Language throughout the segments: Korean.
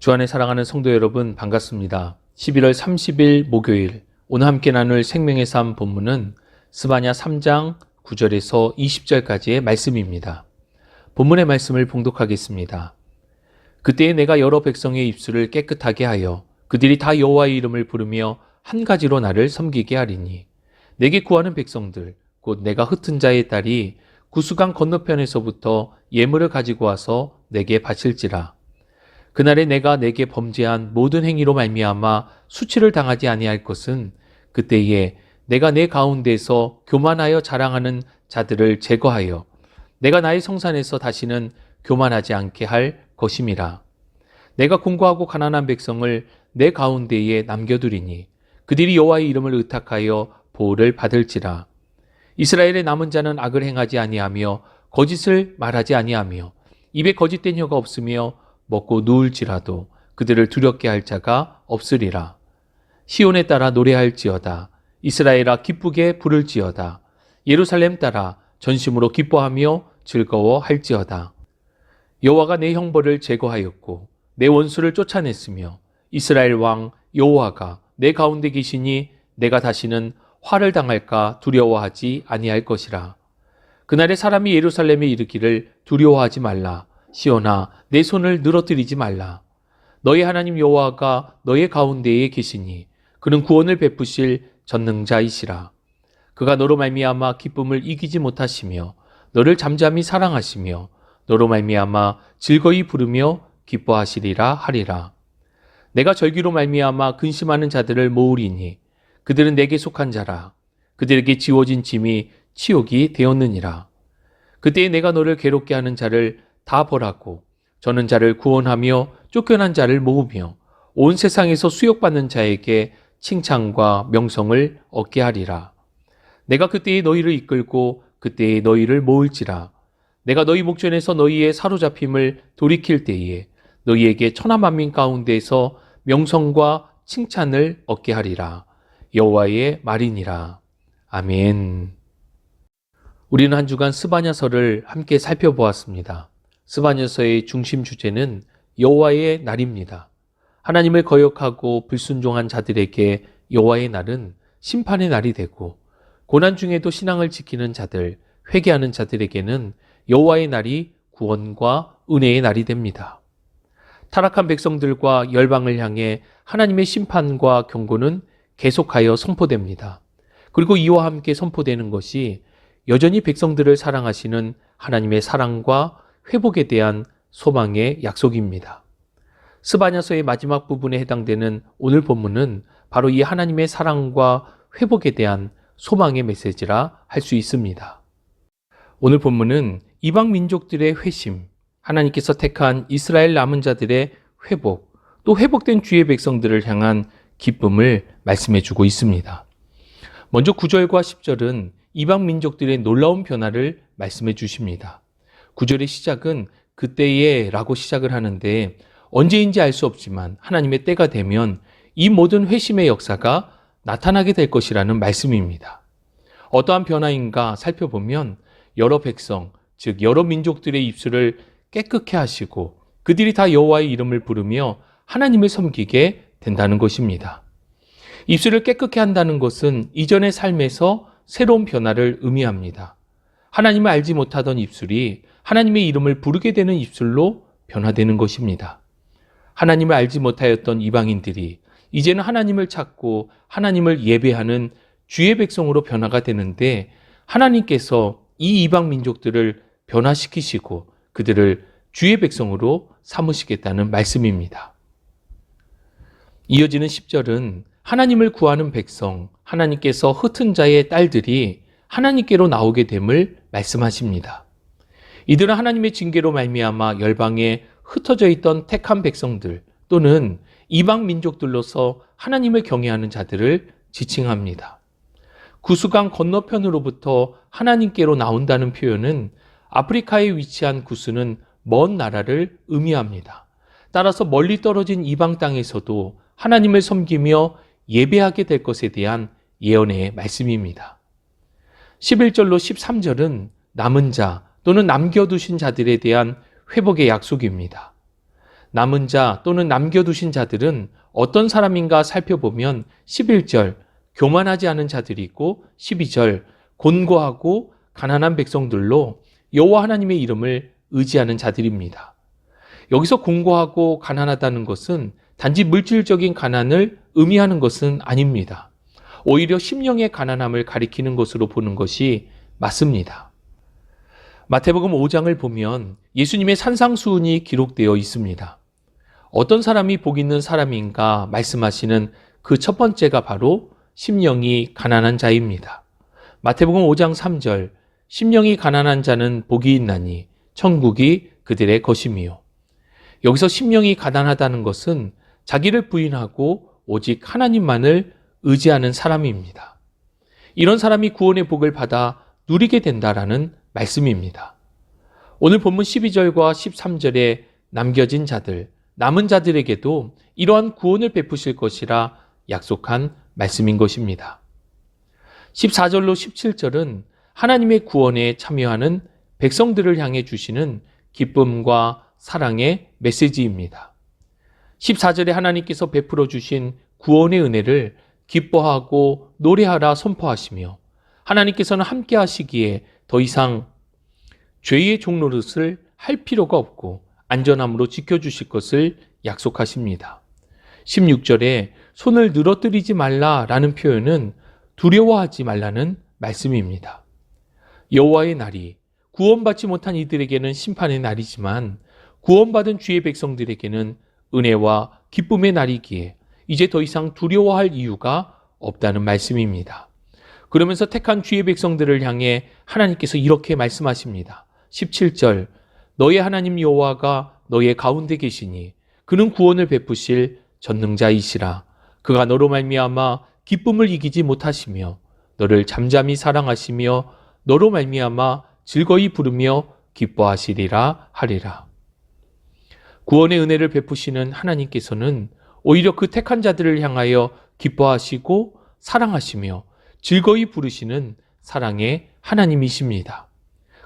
주 안에 사랑하는 성도 여러분, 반갑습니다. 11월 30일 목요일, 오늘 함께 나눌 생명의 삶 본문은 스바냐 3장 9절에서 20절까지의 말씀입니다. 본문의 말씀을 봉독하겠습니다. 그때에 내가 여러 백성의 입술을 깨끗하게 하여 그들이 다 여호와의 이름을 부르며 한 가지로 나를 섬기게 하리니, 내게 구하는 백성들 곧 내가 흩은 자의 딸이 구스강 건너편에서부터 예물을 가지고 와서 내게 바칠지라. 그날에 내가 내게 범죄한 모든 행위로 말미암아 수치를 당하지 아니할 것은, 그때에 내가 내 가운데서 교만하여 자랑하는 자들을 제거하여 내가 나의 성산에서 다시는 교만하지 않게 할 것임이라. 내가 궁고하고 가난한 백성을 내 가운데에 남겨두리니 그들이 여호와의 이름을 의탁하여 보호를 받을지라. 이스라엘의 남은 자는 악을 행하지 아니하며 거짓을 말하지 아니하며 입에 거짓된 혀가 없으며 먹고 누울지라도 그들을 두렵게 할 자가 없으리라. 시온에 따라 노래할지어다. 이스라엘아 기쁘게 부를지어다. 예루살렘 따라 전심으로 기뻐하며 즐거워할지어다. 여호와가 내 형벌을 제거하였고 내 원수를 쫓아냈으며 이스라엘 왕 여호와가 내 가운데 계시니 내가 다시는 화를 당할까 두려워하지 아니할 것이라. 그날에 사람이 예루살렘에 이르기를 두려워하지 말라. 시온아 내 손을 늘어뜨리지 말라. 너의 하나님 여호와가 너의 가운데에 계시니 그는 구원을 베푸실 전능자이시라. 그가 너로 말미암아 기쁨을 이기지 못하시며 너를 잠잠히 사랑하시며 너로 말미암아 즐거이 부르며 기뻐하시리라 하리라. 내가 절기로 말미암아 근심하는 자들을 모으리니 그들은 내게 속한 자라. 그들에게 지워진 짐이 치욕이 되었느니라. 그때에 내가 너를 괴롭게 하는 자를 다 벌하고 저는 자를 구원하며 쫓겨난 자를 모으며 온 세상에서 수욕받는 자에게 칭찬과 명성을 얻게 하리라. 내가 그때에 너희를 이끌고 그때에 너희를 모을지라. 내가 너희 목전에서 너희의 사로잡힘을 돌이킬 때에 너희에게 천하 만민 가운데에서 명성과 칭찬을 얻게 하리라. 여호와의 말이니라. 아멘. 우리는 한 주간 스바냐서를 함께 살펴보았습니다. 스바냐서의 중심 주제는 여호와의 날입니다. 하나님을 거역하고 불순종한 자들에게 여호와의 날은 심판의 날이 되고, 고난 중에도 신앙을 지키는 자들, 회개하는 자들에게는 여호와의 날이 구원과 은혜의 날이 됩니다. 타락한 백성들과 열방을 향해 하나님의 심판과 경고는 계속하여 선포됩니다. 그리고 이와 함께 선포되는 것이 여전히 백성들을 사랑하시는 하나님의 사랑과 회복에 대한 소망의 약속입니다. 스바냐서의 마지막 부분에 해당되는 오늘 본문은 바로 이 하나님의 사랑과 회복에 대한 소망의 메시지라 할 수 있습니다. 오늘 본문은 이방 민족들의 회심, 하나님께서 택한 이스라엘 남은 자들의 회복, 또 회복된 주의 백성들을 향한 기쁨을 말씀해 주고 있습니다. 먼저 9절과 10절은 이방 민족들의 놀라운 변화를 말씀해 주십니다. 9절의 시작은 그때에 라고 시작을 하는데, 언제인지 알 수 없지만 하나님의 때가 되면 이 모든 회심의 역사가 나타나게 될 것이라는 말씀입니다. 어떠한 변화인가 살펴보면 여러 백성, 즉 여러 민족들의 입술을 깨끗게 하시고 그들이 다 여호와의 이름을 부르며 하나님을 섬기게 된다는 것입니다. 입술을 깨끗게 한다는 것은 이전의 삶에서 새로운 변화를 의미합니다. 하나님을 알지 못하던 입술이 하나님의 이름을 부르게 되는 입술로 변화되는 것입니다. 하나님을 알지 못하였던 이방인들이 이제는 하나님을 찾고 하나님을 예배하는 주의 백성으로 변화가 되는데, 하나님께서 이 이방 민족들을 변화시키시고 그들을 주의 백성으로 삼으시겠다는 말씀입니다. 이어지는 10절은 하나님을 구하는 백성, 하나님께서 흩은 자의 딸들이 하나님께로 나오게 됨을 말씀하십니다. 이들은 하나님의 징계로 말미암아 열방에 흩어져 있던 택한 백성들 또는 이방 민족들로서 하나님을 경외하는 자들을 지칭합니다. 구스강 건너편으로부터 하나님께로 나온다는 표현은 아프리카에 위치한 구스는 먼 나라를 의미합니다. 따라서 멀리 떨어진 이방 땅에서도 하나님을 섬기며 예배하게 될 것에 대한 예언의 말씀입니다. 11절로 13절은 남은 자 또는 남겨두신 자들에 대한 회복의 약속입니다. 남은 자 또는 남겨두신 자들은 어떤 사람인가 살펴보면 11절 교만하지 않은 자들이고 12절 곤고하고 가난한 백성들로 여호와 하나님의 이름을 의지하는 자들입니다. 여기서 곤고하고 가난하다는 것은 단지 물질적인 가난을 의미하는 것은 아닙니다. 오히려 심령의 가난함을 가리키는 것으로 보는 것이 맞습니다. 마태복음 5장을 보면 예수님의 산상수훈이 기록되어 있습니다. 어떤 사람이 복 있는 사람인가 말씀하시는 그 첫 번째가 바로 심령이 가난한 자입니다. 마태복음 5장 3절 심령이 가난한 자는 복이 있나니 천국이 그들의 것이미요. 여기서 심령이 가난하다는 것은 자기를 부인하고 오직 하나님만을 의지하는 사람입니다. 이런 사람이 구원의 복을 받아 누리게 된다라는 말씀입니다. 오늘 본문 12절과 13절에 남겨진 자들, 남은 자들에게도 이러한 구원을 베푸실 것이라 약속한 말씀인 것입니다. 14절로 17절은 하나님의 구원에 참여하는 백성들을 향해 주시는 기쁨과 사랑의 메시지입니다. 14절에 하나님께서 베풀어 주신 구원의 은혜를 기뻐하고 노래하라 선포하시며 하나님께서는 함께 하시기에 더 이상 죄의 종노릇을 할 필요가 없고 안전함으로 지켜주실 것을 약속하십니다. 16절에 손을 늘어뜨리지 말라라는 표현은 두려워하지 말라는 말씀입니다. 여호와의 날이 구원받지 못한 이들에게는 심판의 날이지만 구원받은 주의 백성들에게는 은혜와 기쁨의 날이기에 이제 더 이상 두려워할 이유가 없다는 말씀입니다. 그러면서 택한 주의 백성들을 향해 하나님께서 이렇게 말씀하십니다. 17절 너의 하나님 여호와가 너의 가운데 계시니 그는 구원을 베푸실 전능자이시라. 그가 너로 말미암아 기쁨을 이기지 못하시며 너를 잠잠히 사랑하시며 너로 말미암아 즐거이 부르며 기뻐하시리라 하리라. 구원의 은혜를 베푸시는 하나님께서는 오히려 그 택한 자들을 향하여 기뻐하시고 사랑하시며 즐거이 부르시는 사랑의 하나님이십니다.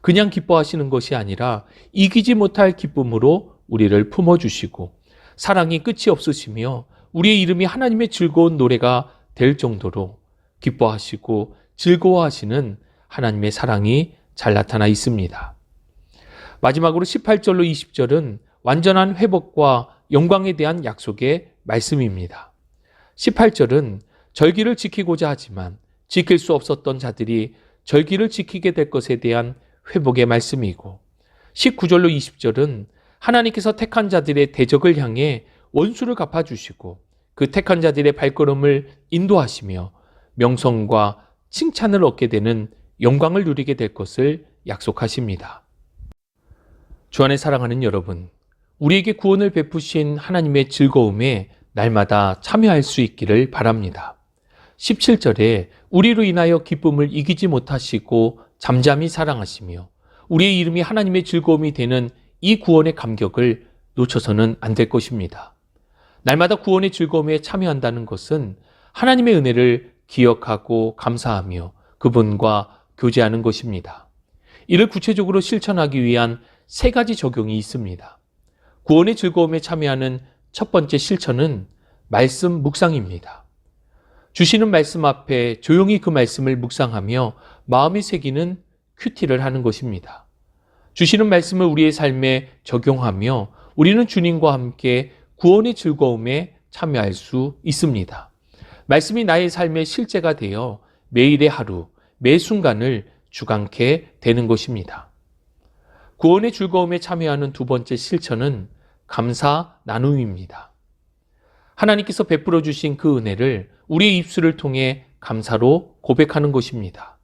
그냥 기뻐하시는 것이 아니라 이기지 못할 기쁨으로 우리를 품어주시고 사랑이 끝이 없으시며 우리의 이름이 하나님의 즐거운 노래가 될 정도로 기뻐하시고 즐거워하시는 하나님의 사랑이 잘 나타나 있습니다. 마지막으로 18절로 20절은 완전한 회복과 영광에 대한 약속의 말씀입니다. 18절은 절기를 지키고자 하지만 지킬 수 없었던 자들이 절기를 지키게 될 것에 대한 회복의 말씀이고 19절로 20절은 하나님께서 택한 자들의 대적을 향해 원수를 갚아주시고 그 택한 자들의 발걸음을 인도하시며 명성과 칭찬을 얻게 되는 영광을 누리게 될 것을 약속하십니다. 주 안에 사랑하는 여러분, 우리에게 구원을 베푸신 하나님의 즐거움에 날마다 참여할 수 있기를 바랍니다. 17절에 우리로 인하여 기쁨을 이기지 못하시고 잠잠히 사랑하시며 우리의 이름이 하나님의 즐거움이 되는 이 구원의 감격을 놓쳐서는 안 될 것입니다. 날마다 구원의 즐거움에 참여한다는 것은 하나님의 은혜를 기억하고 감사하며 그분과 교제하는 것입니다. 이를 구체적으로 실천하기 위한 세 가지 적용이 있습니다. 구원의 즐거움에 참여하는 첫 번째 실천은 말씀 묵상입니다. 주시는 말씀 앞에 조용히 그 말씀을 묵상하며 마음이 새기는 큐티를 하는 것입니다. 주시는 말씀을 우리의 삶에 적용하며 우리는 주님과 함께 구원의 즐거움에 참여할 수 있습니다. 말씀이 나의 삶의 실제가 되어 매일의 하루, 매 순간을 주관케 되는 것입니다. 구원의 즐거움에 참여하는 두 번째 실천은 감사 나눔입니다. 하나님께서 베풀어 주신 그 은혜를 우리의 입술을 통해 감사로 고백하는 것입니다.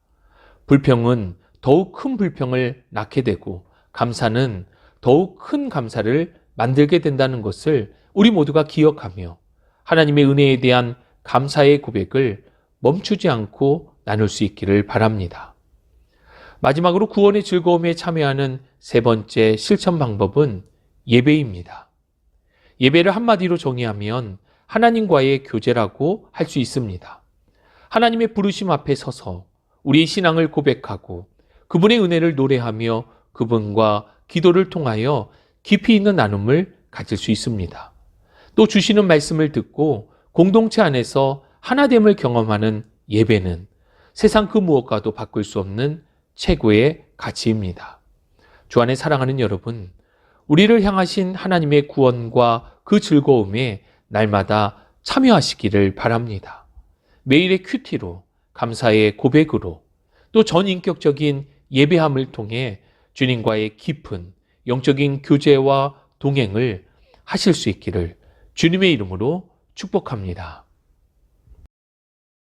불평은 더욱 큰 불평을 낳게 되고 감사는 더욱 큰 감사를 만들게 된다는 것을 우리 모두가 기억하며 하나님의 은혜에 대한 감사의 고백을 멈추지 않고 나눌 수 있기를 바랍니다. 마지막으로 구원의 즐거움에 참여하는 세 번째 실천 방법은 예배입니다. 예배를 한마디로 정의하면 하나님과의 교제라고 할 수 있습니다. 하나님의 부르심 앞에 서서 우리의 신앙을 고백하고 그분의 은혜를 노래하며 그분과 기도를 통하여 깊이 있는 나눔을 가질 수 있습니다. 또 주시는 말씀을 듣고 공동체 안에서 하나됨을 경험하는 예배는 세상 그 무엇과도 바꿀 수 없는 최고의 가치입니다. 주 안에 사랑하는 여러분, 우리를 향하신 하나님의 구원과 그 즐거움에 날마다 참여하시기를 바랍니다. 매일의 큐티로, 감사의 고백으로, 또 전인격적인 예배함을 통해 주님과의 깊은 영적인 교제와 동행을 하실 수 있기를 주님의 이름으로 축복합니다.